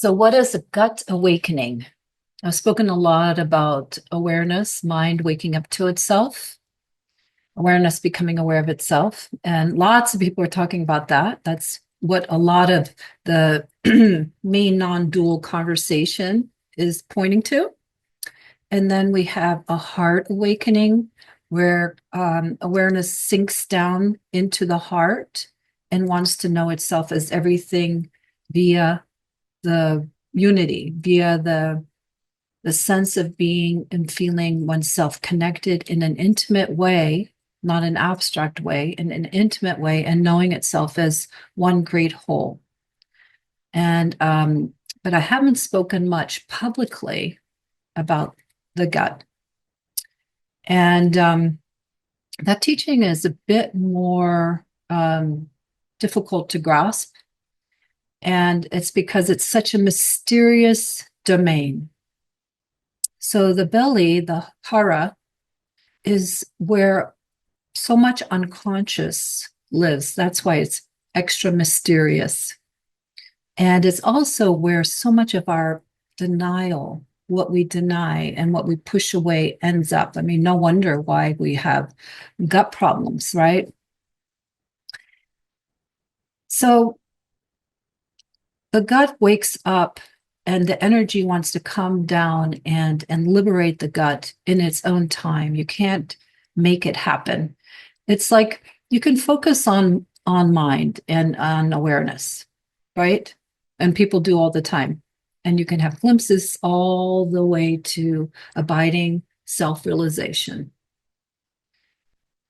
So, what is a gut awakening? I've spoken a lot about awareness, mind waking up to itself, awareness becoming aware of itself. And lots of people are talking about that. That's what a lot of the main non-dual conversation is pointing to. And then we have a heart awakening where awareness sinks down into the heart and wants to know itself as everything via the unity, via the sense of being and feeling oneself connected in an intimate way, not an abstract way, in an intimate way, and knowing itself as one great whole. And but I haven't spoken much publicly about the gut. And that teaching is a bit more difficult to grasp. And it's because it's such a mysterious domain. So the belly, the hara, is where so much unconscious lives. That's why it's extra mysterious. And it's also where so much of our denial, what we deny and what we push away ends up. I mean, no wonder why we have gut problems, right? So the gut wakes up and the energy wants to come down and liberate the gut in its own time. You can't make it happen. It's like you can focus on mind and on awareness, right? And people do all the time. And you can have glimpses all the way to abiding self-realization.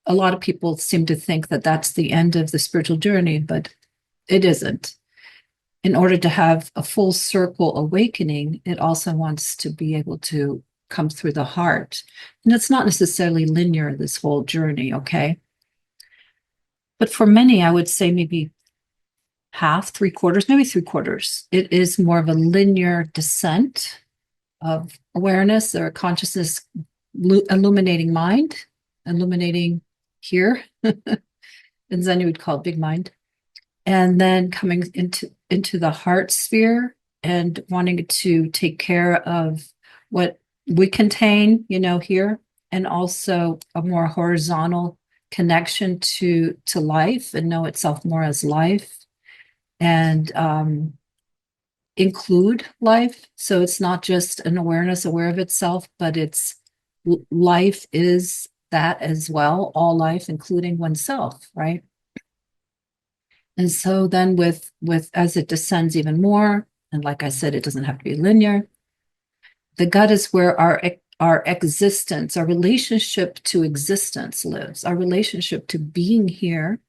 A lot of people seem to think that that's the end of the spiritual journey, but it isn't. In order to have a full circle awakening, it also wants to be able to come through the heart. And it's not necessarily linear, this whole journey, okay? But for many, I would say maybe half, three quarters, maybe three quarters. It is more of a linear descent of awareness or consciousness illuminating mind, illuminating here. In Zen, you would call it big mind. And then coming into the heart sphere and wanting to take care of what we contain, here, and also a more horizontal connection to life and know itself more as life and include life. So it's not just an awareness aware of itself, but it's life is that as well, all life, including oneself, right? And so then with as it descends even more, and like I said, it doesn't have to be linear, the gut is where our existence, our relationship to existence lives, our relationship to being here,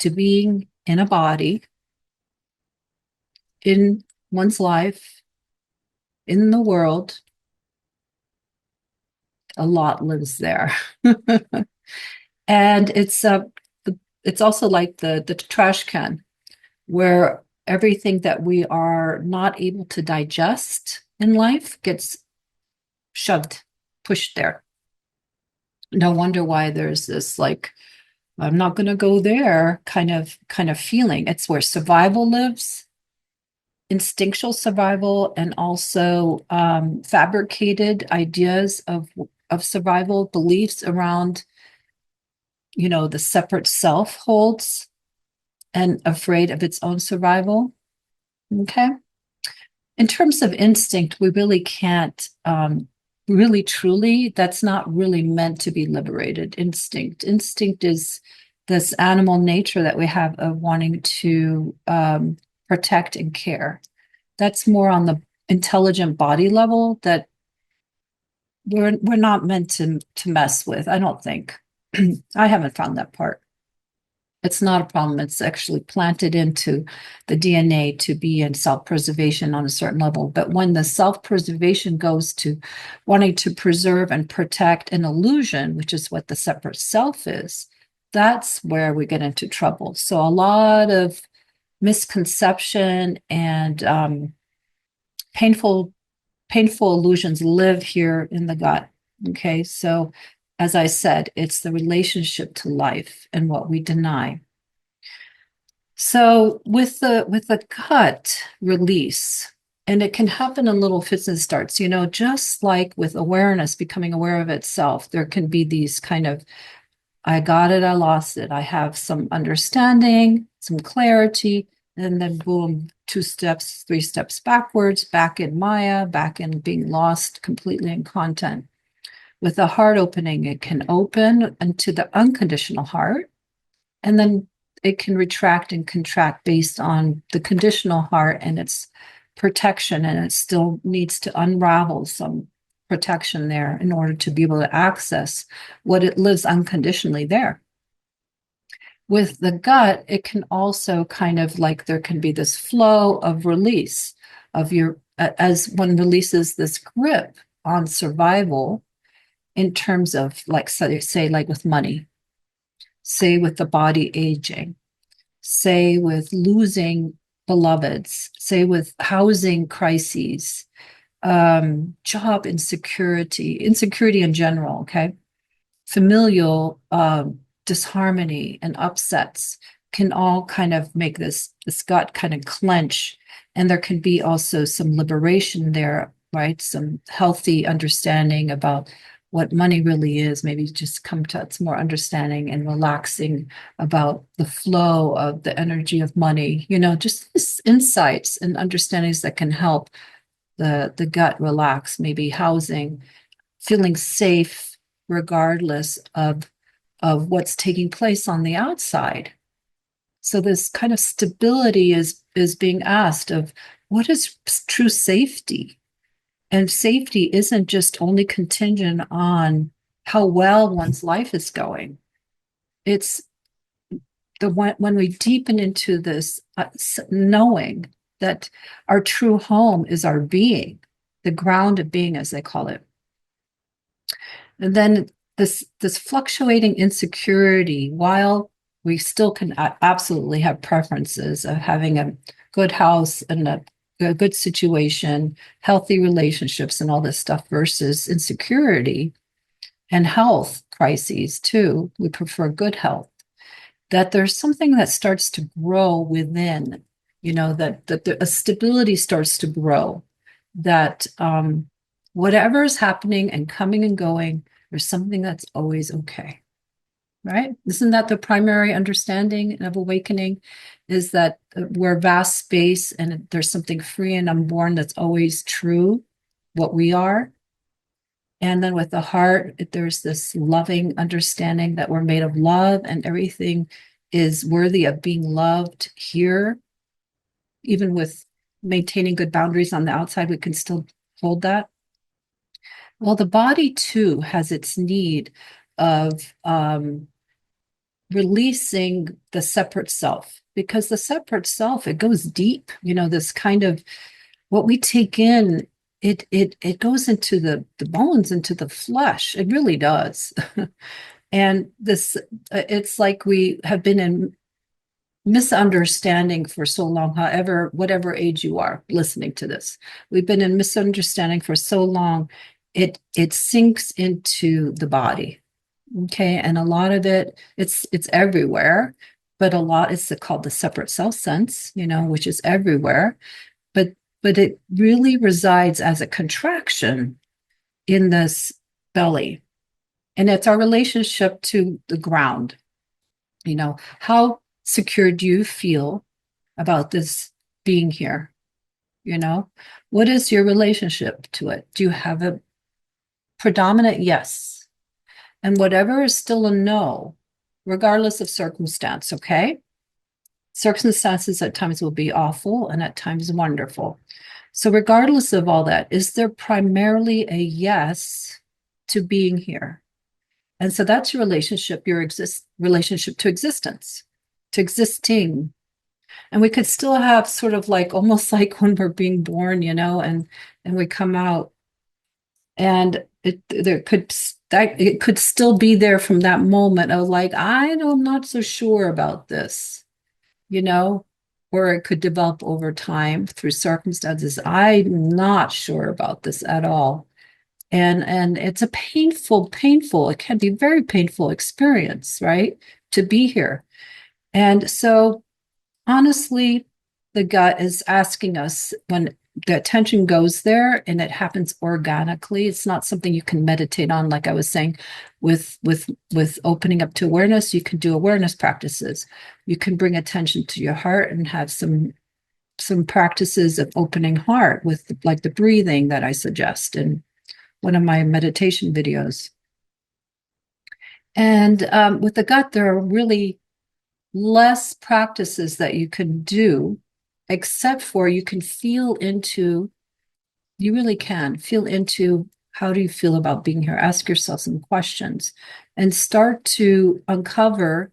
to being in a body, in one's life, in the world. A lot lives there. And it's also like the trash can, where everything that we are not able to digest in life gets shoved, pushed there. No wonder why there's this like, I'm not going to go there kind of feeling. It's where survival lives, instinctual survival, and also fabricated ideas of survival, beliefs around, the separate self holds and afraid of its own survival. Okay. In terms of instinct, we really can't really truly, that's not really meant to be liberated. Instinct is this animal nature that we have of wanting to protect and care. That's more on the intelligent body level that we're not meant to mess with, I don't think. I haven't found that part. It's not a problem. It's actually planted into the DNA to be in self-preservation on a certain level. But when the self-preservation goes to wanting to preserve and protect an illusion, which is what the separate self is, that's where we get into trouble. So a lot of misconception and painful illusions live here in the gut. Okay, so as I said, it's the relationship to life and what we deny. So with the gut release, and it can happen in little fits and starts, just like with awareness, becoming aware of itself, there can be these kind of, I got it, I lost it. I have some understanding, some clarity, and then boom, 2 steps, 3 steps backwards, back in Maya, back in being lost completely in content. With the heart opening, it can open into the unconditional heart, and then it can retract and contract based on the conditional heart and its protection, and it still needs to unravel some protection there in order to be able to access what it lives unconditionally there. With the gut, it can also kind of like there can be this flow of release of your, as one releases this grip on survival in terms of, like, say like with money, say with the body aging, say with losing beloveds, say with housing crises, job insecurity, insecurity in general, okay? Familial disharmony and upsets can all kind of make this gut kind of clench. And there can be also some liberation there, right? Some healthy understanding about what money really is, maybe just come to some more understanding and relaxing about the flow of the energy of money, just this insights and understandings that can help the gut relax, maybe housing, feeling safe regardless of what's taking place on the outside. So this kind of stability is being asked of what is true safety? And safety isn't just only contingent on how well one's life is going. It's when we deepen into this knowing that our true home is our being, the ground of being, as they call it. And then this fluctuating insecurity, while we still can absolutely have preferences of having a good house and a good situation, healthy relationships, and all this stuff versus insecurity and health crises too. We prefer good health. That there's something that starts to grow within, that a stability starts to grow. That whatever is happening and coming and going, there's something that's always okay. Right? Isn't that the primary understanding of awakening? Is that we're vast space and there's something free and unborn that's always true, what we are. And then with the heart, there's this loving understanding that we're made of love and everything is worthy of being loved here. Even with maintaining good boundaries on the outside, we can still hold that. Well, the body too has its need of releasing the separate self, because the separate self, it goes deep, this kind of what we take in, it goes into the bones, into the flesh. It really does. And this, it's like we have been in misunderstanding for so long, however, whatever age you are listening to this. We've been in misunderstanding for so long, it sinks into the body. Okay, and a lot of it's everywhere, but a lot is called the separate self sense, which is everywhere. But it really resides as a contraction in this belly. And it's our relationship to the ground. How secure do you feel about this being here? What is your relationship to it? Do you have a predominant yes? And whatever is still a no, regardless of circumstance, okay? Circumstances at times will be awful and at times wonderful. So regardless of all that, is there primarily a yes to being here? And so that's your relationship, relationship to existence, to existing. And we could still have sort of like almost like when we're being born, and we come out, and it could still be there from that moment of like, I'm not so sure about this, or it could develop over time through circumstances. I'm not sure about this at all. And it's a painful, it can be very painful experience, right? To be here. And so Honestly, the gut is asking us when the attention goes there and it happens organically. It's not something you can meditate on, like I was saying, with opening up to awareness. You can do awareness practices. You can bring attention to your heart and have some practices of opening heart with like the breathing that I suggest in one of my meditation videos. And with the gut, there are really less practices that you can do, except for you can feel into, you really can feel into how do you feel about being here? Ask yourself some questions and start to uncover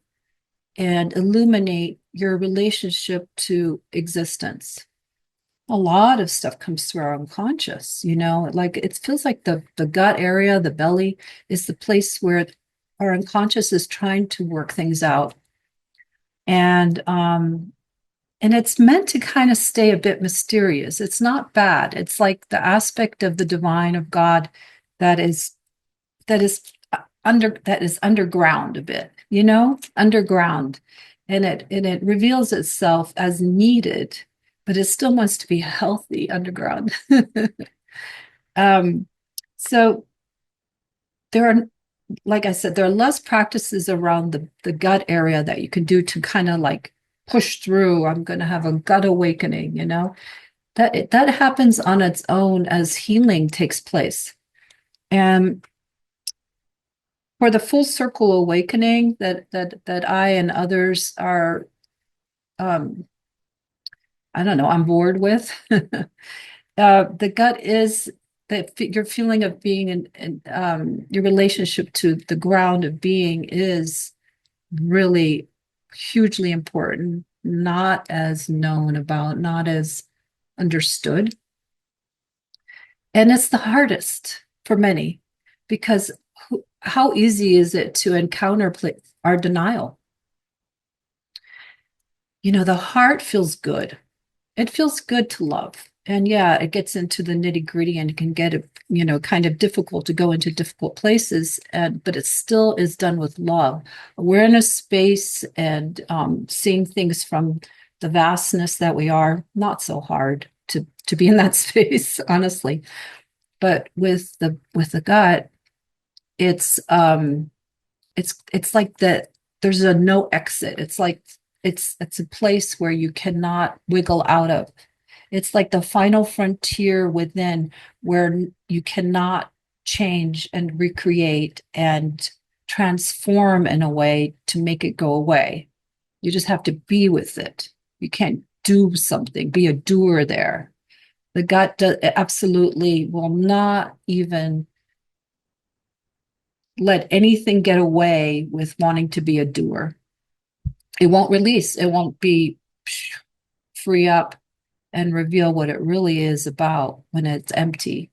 and illuminate your relationship to existence. A lot of stuff comes through our unconscious, like it feels like the gut area, the belly is the place where our unconscious is trying to work things out. And and it's meant to kind of stay a bit mysterious. It's not bad. It's like the aspect of the divine of God that is that is that is underground a bit, underground. And it reveals itself as needed, but it still wants to be healthy underground. um, so there are, like I said, there are less practices around the gut area that you can do to kind of like push through. I'm going to have a gut awakening, that happens on its own as healing takes place. And for the full circle awakening that I and others are, um, I don't know, on board with, the gut is that your feeling of being in your relationship to the ground of being is really hugely important, not as known about, not as understood. And it's the hardest for many because how easy is it to encounter our denial? The heart feels good. It feels good to love. And yeah, it gets into the nitty gritty and it can get, kind of difficult to go into difficult places. But it still is done with love. Awareness, space, and seeing things from the vastness that we are, not so hard to be in that space, honestly. But with the gut, it's like that there's a no exit. It's like it's a place where you cannot wiggle out of. It's like the final frontier within where you cannot change and recreate and transform in a way to make it go away. You just have to be with it. You can't do something, be a doer there. The gut absolutely will not even let anything get away with wanting to be a doer. It won't release, it won't be free up and reveal what it really is about when it's empty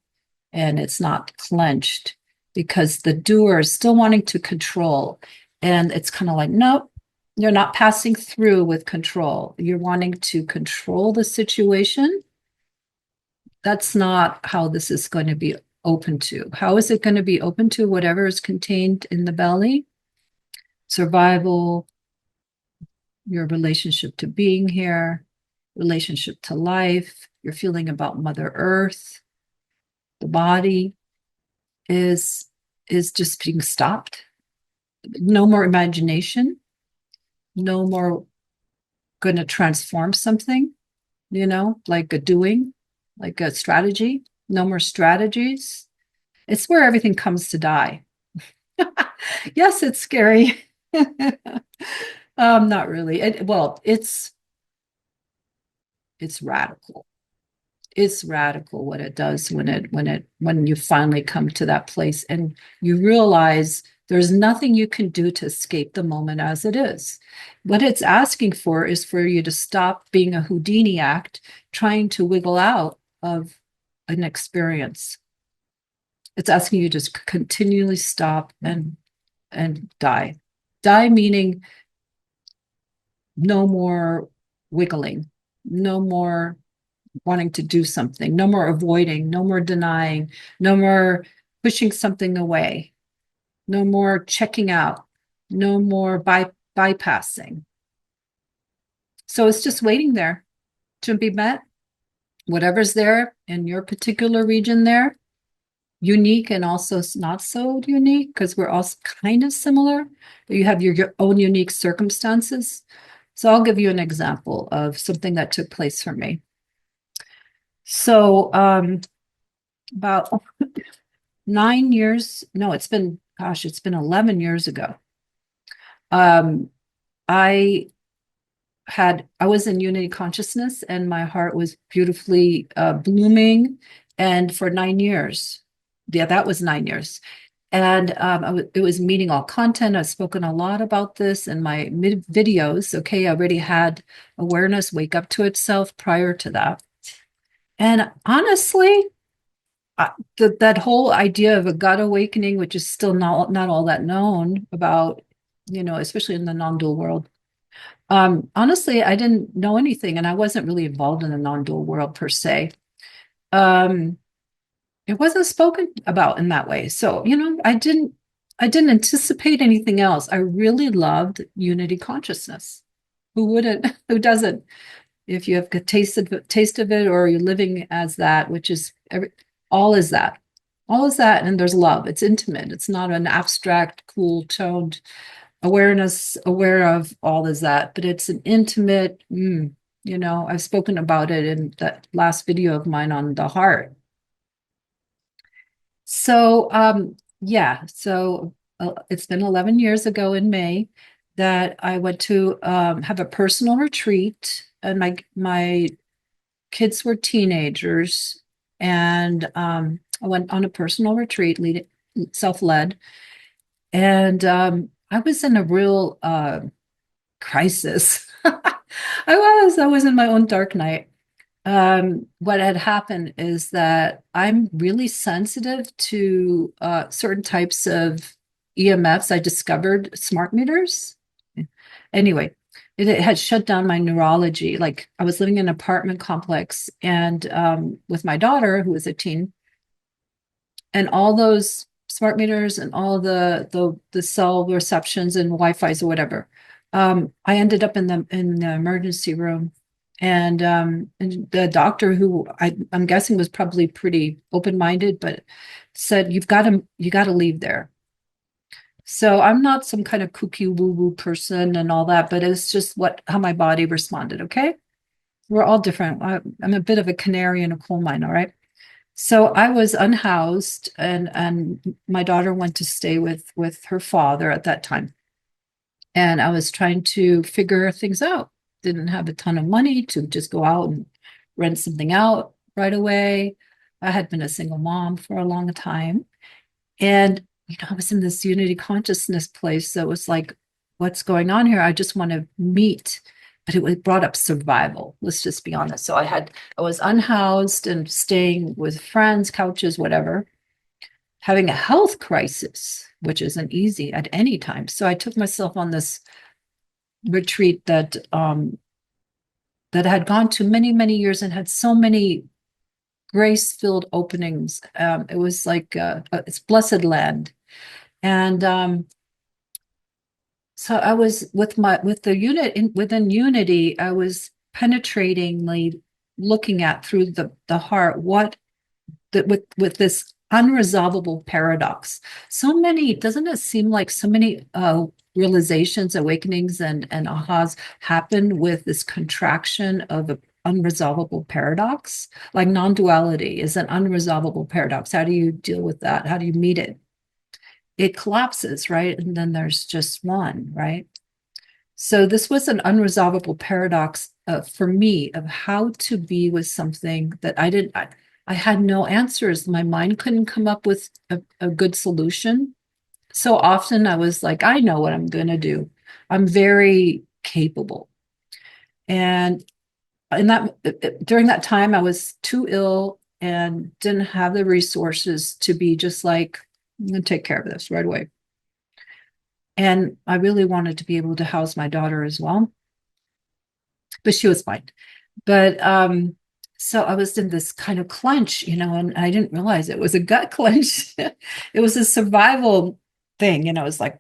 and it's not clenched, because the doer is still wanting to control. And it's kind of like, nope, you're not passing through with control. You're wanting to control the situation. That's not how this is going to be open to. How is it going to be open to whatever is contained in the belly? Survival, your relationship to being here, relationship to life, your feeling about Mother Earth, the body is just being stopped. No more imagination, no more going to transform something, like a doing, like a strategy. No more strategies. It's where everything comes to die. Yes, it's scary. Not really. Well, it's radical. It's radical what it does when you finally come to that place and you realize there's nothing you can do to escape the moment as it is. What it's asking for is for you to stop being a Houdini act, trying to wiggle out of an experience. It's asking you to just continually stop and die. Die meaning no more wiggling, no more wanting to do something, no more avoiding, no more denying, no more pushing something away, no more checking out, no more bypassing. So it's just waiting there to be met. Whatever's there in your particular region there, unique and also not so unique because we're all kind of similar, but you have your own unique circumstances. So I'll give you an example of something that took place for me. So about 9 years, no, it's been 11 years ago. Um, I I was in unity consciousness and my heart was beautifully blooming. And for 9 years, yeah, that was 9 years. And it was meeting all content. I've spoken a lot about this in my videos. Okay, I already had awareness wake up to itself prior to that. And honestly, that whole idea of a God awakening, which is still not all that known about, especially in the non-dual world. Honestly, I didn't know anything, and I wasn't really involved in the non-dual world per se. Um, it wasn't spoken about in that way. So, I didn't anticipate anything else. I really loved unity consciousness. Who wouldn't? Who doesn't? If you have a taste of it, or you're living as that, which is all is that. All is that, and there's love. It's intimate. It's not an abstract, cool, toned awareness, aware of all is that, but it's an intimate, I've spoken about it in that last video of mine on the heart. So, yeah, so it's been 11 years ago in May that I went to have a personal retreat, and my kids were teenagers, and I went on a personal retreat, self-led, and I was in a real crisis. I was in my own dark night. What had happened is that I'm really sensitive to certain types of EMFs. I discovered smart meters. Anyway, it had shut down my neurology. Like I was living in an apartment complex and with my daughter, who was a teen, and all those smart meters and all the cell receptions and Wi-Fi's or whatever. I ended up in the emergency room, and the doctor, who I'm guessing was probably pretty open-minded, but said you got to leave there. So I'm not some kind of kooky woo-woo person and all that, but it's just how my body responded. Okay, we're all different. I'm a bit of a canary in a coal mine. All right. So I was unhoused, and my daughter went to stay with her father at that time. And I was trying to figure things out. Didn't have a ton of money to just go out and rent something out right away. I had been a single mom for a long time. And, I was in this unity consciousness place. So it was like, what's going on here? I just want to meet. But it brought up survival. Let's just be honest. So I was unhoused and staying with friends, couches, whatever, having a health crisis, which isn't easy at any time. So I took myself on this retreat that had gone to many, many years and had so many grace-filled openings. It was like it's blessed land. And so I was with the unit within unity, I was penetratingly looking at through the heart what that with this unresolvable paradox. So many, doesn't it seem like so many realizations, awakenings, and ahas happen with this contraction of an unresolvable paradox? Like non-duality is an unresolvable paradox. How do you deal with that? How do you meet it? It collapses, right? And then there's just one, right? So this was an unresolvable paradox for me of how to be with something that I had no answers. My mind couldn't come up with a good solution. So often I was like, I know what I'm going to do. I'm very capable. And during that time, I was too ill and didn't have the resources to be just like, I'm going to take care of this right away. And I really wanted to be able to house my daughter as well, but she was fine. But so I was in this kind of clench, and I didn't realize it was a gut clench. It was a survival thing, it was like,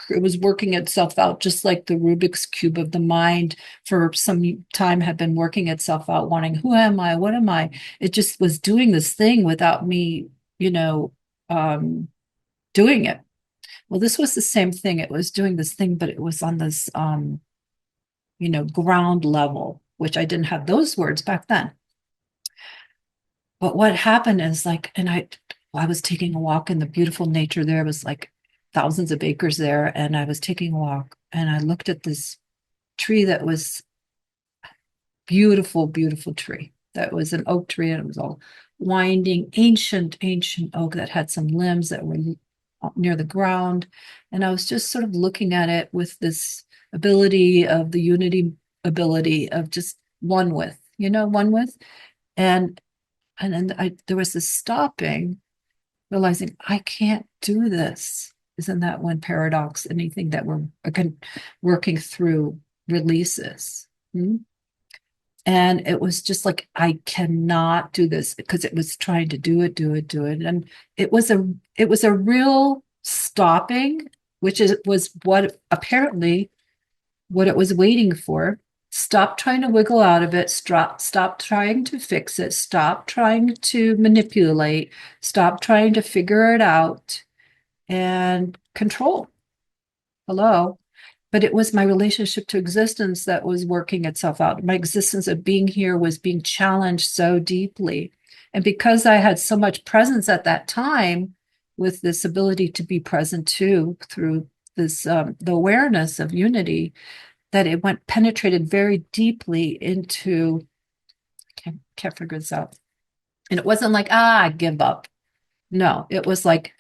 it was working itself out, just like the Rubik's Cube of the mind for some time had been working itself out, wanting, who am I? What am I? It just was doing this thing without me, you know, um, doing it. Well, this was the same thing. It was doing this thing, but it was on this, ground level, which I didn't have those words back then. But what happened is like, and I was taking a walk in the beautiful nature there. It was like thousands of acres there. And I was taking a walk and I looked at this tree that was beautiful, beautiful tree. That was an oak tree and it was all winding, ancient, ancient oak that had some limbs that were near the ground. And I was just sort of looking at it with this ability of the unity ability of just one with, one with. And and then there was this stopping, realizing I can't do this. Isn't that one paradox? Anything that we're working through releases. Hmm? And it was just like, I cannot do this because it was trying to do it, do it, do it. And it was a real stopping, which was what apparently what it was waiting for. Stop trying to wiggle out of it. Stop trying to fix it. Stop trying to manipulate. Stop trying to figure it out and control. Hello. But it was my relationship to existence that was working itself out. My existence of being here was being challenged so deeply. And because I had so much presence at that time with this ability to be present too, through this, the awareness of unity, that it went penetrated very deeply into, can't figure this out. And it wasn't like, I give up. No, it was like,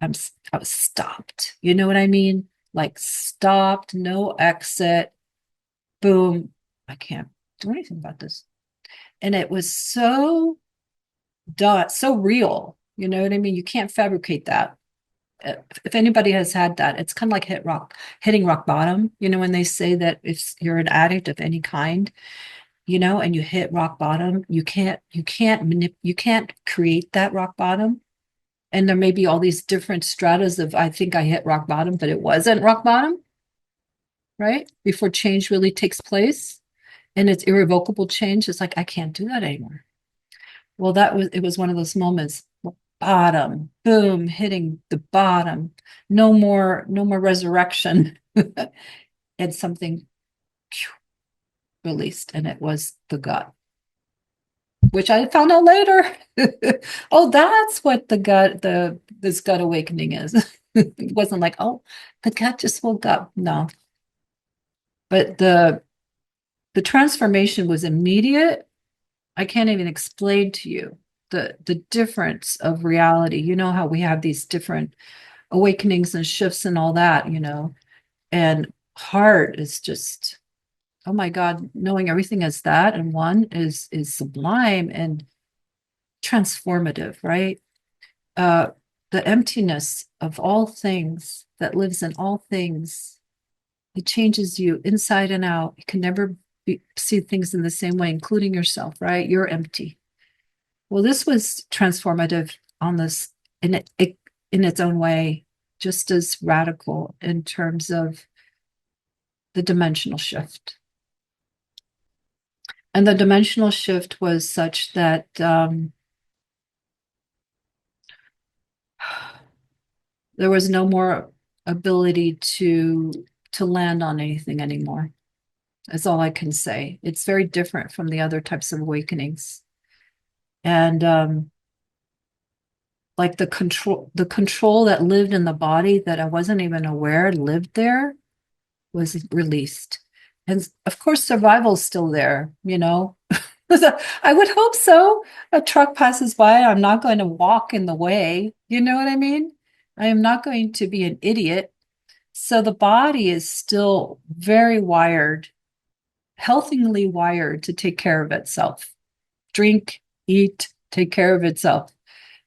I was stopped. You know what I mean? Like stopped, no exit, boom. I can't do anything about this. And it was so done, so real. You know what I mean? You can't fabricate that. If anybody has had that, it's kind of like hitting rock bottom. When they say that if you're an addict of any kind, and you hit rock bottom, you can't create that rock bottom. And there may be all these different stratas of, I think I hit rock bottom, but it wasn't rock bottom, right? Before change really takes place and it's irrevocable change. It's like, I can't do that anymore. Well, it was one of those moments, bottom, boom, hitting the bottom, no more resurrection. And something released, and it was the gut, which I found out later. Oh, that's what this gut awakening is. It wasn't like, oh, the gut just woke up. No. But the transformation was immediate. I can't even explain to you the difference of reality. You know how we have these different awakenings and shifts and all that, and heart is just, oh my God, knowing everything as that and one is sublime and transformative, right? Uh, the emptiness of all things that lives in all things, it changes you inside and out. You can never see things in the same way, including yourself, right? You're empty. Well, this was transformative on this in its own way, just as radical in terms of the dimensional shift. And the dimensional shift was such that there was no more ability to land on anything anymore. That's all I can say. It's very different from the other types of awakenings. And like the control that lived in the body that I wasn't even aware lived there was released. And of course, survival's still there, I would hope so. A truck passes by, I'm not going to walk in the way. You know what I mean? I am not going to be an idiot. So the body is still very wired, healthily wired to take care of itself. Drink, eat, take care of itself.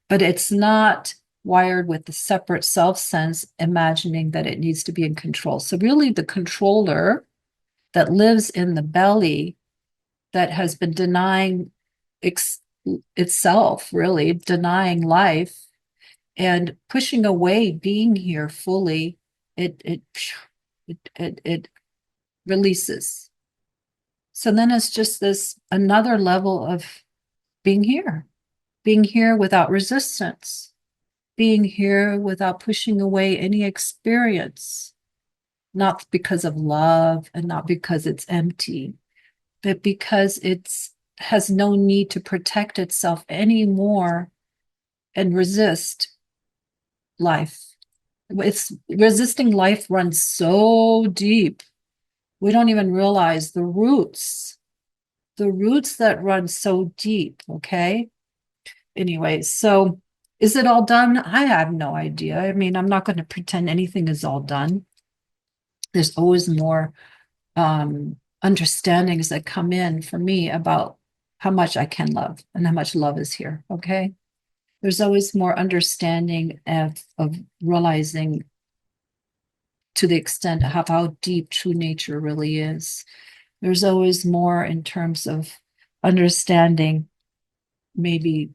But it's not wired with the separate self sense, imagining that it needs to be in control. So really the controller that lives in the belly that has been denying itself, really denying life and pushing away being here fully it releases. So then it's just this another level of being here without resistance, being here without pushing away any experience, not because of love and not because it's empty, but because it's has no need to protect itself anymore and resist life. It's resisting life runs so deep. We don't even realize the roots that run so deep. Okay. Anyway, so is it all done? I have no idea. I mean, I'm not going to pretend anything is all done. There's always more understandings that come in for me about how much I can love and how much love is here. Okay. There's always more understanding of realizing to the extent of how deep true nature really is. There's always more in terms of understanding maybe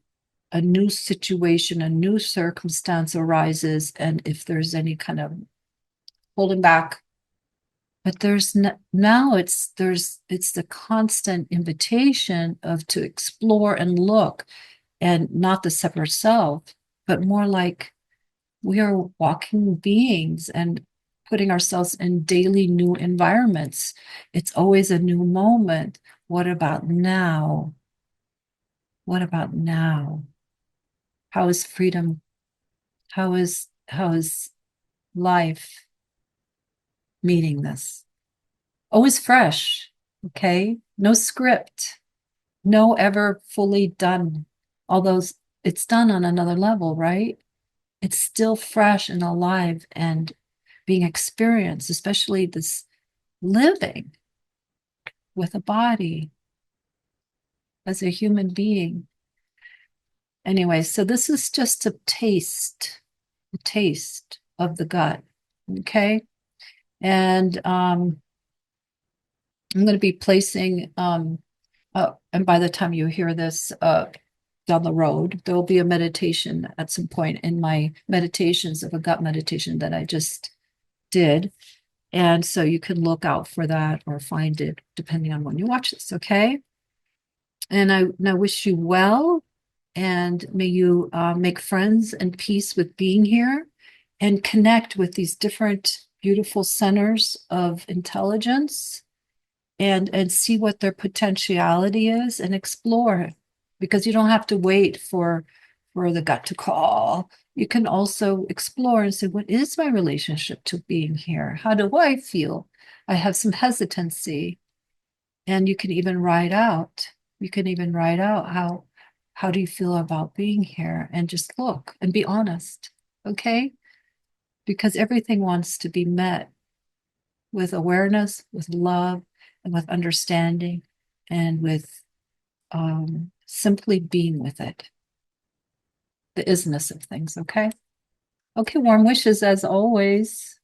a new situation, a new circumstance arises, and if there's any kind of holding back, but now it's the constant invitation of to explore and look, and not the separate self, but more like we are walking beings and putting ourselves in daily new environments. It's always a new moment. What about now? What about now? How is freedom? How is life meeting this? Always fresh, okay? No script, no ever fully done. Although it's done on another level, right? It's still fresh and alive and being experienced, especially this living with a body as a human being. Anyway, so this is just a taste of the gut. Okay. And I'm going to be placing, and by the time you hear this down the road, there will be a meditation at some point in my meditations of a gut meditation that I just did. And so you can look out for that or find it depending on when you watch this. Okay. And I wish you well, and may you make friends and peace with being here and connect with these different beautiful centers of intelligence and see what their potentiality is and explore, because you don't have to wait for the gut to call. You can also explore and say, what is my relationship to being here? How do I feel? I have some hesitancy. And you can even write out, how do you feel about being here? And just look and be honest. Okay? Because everything wants to be met with awareness, with love, and with understanding, and with simply being with it, the isness of things. Okay. Okay. Warm wishes as always.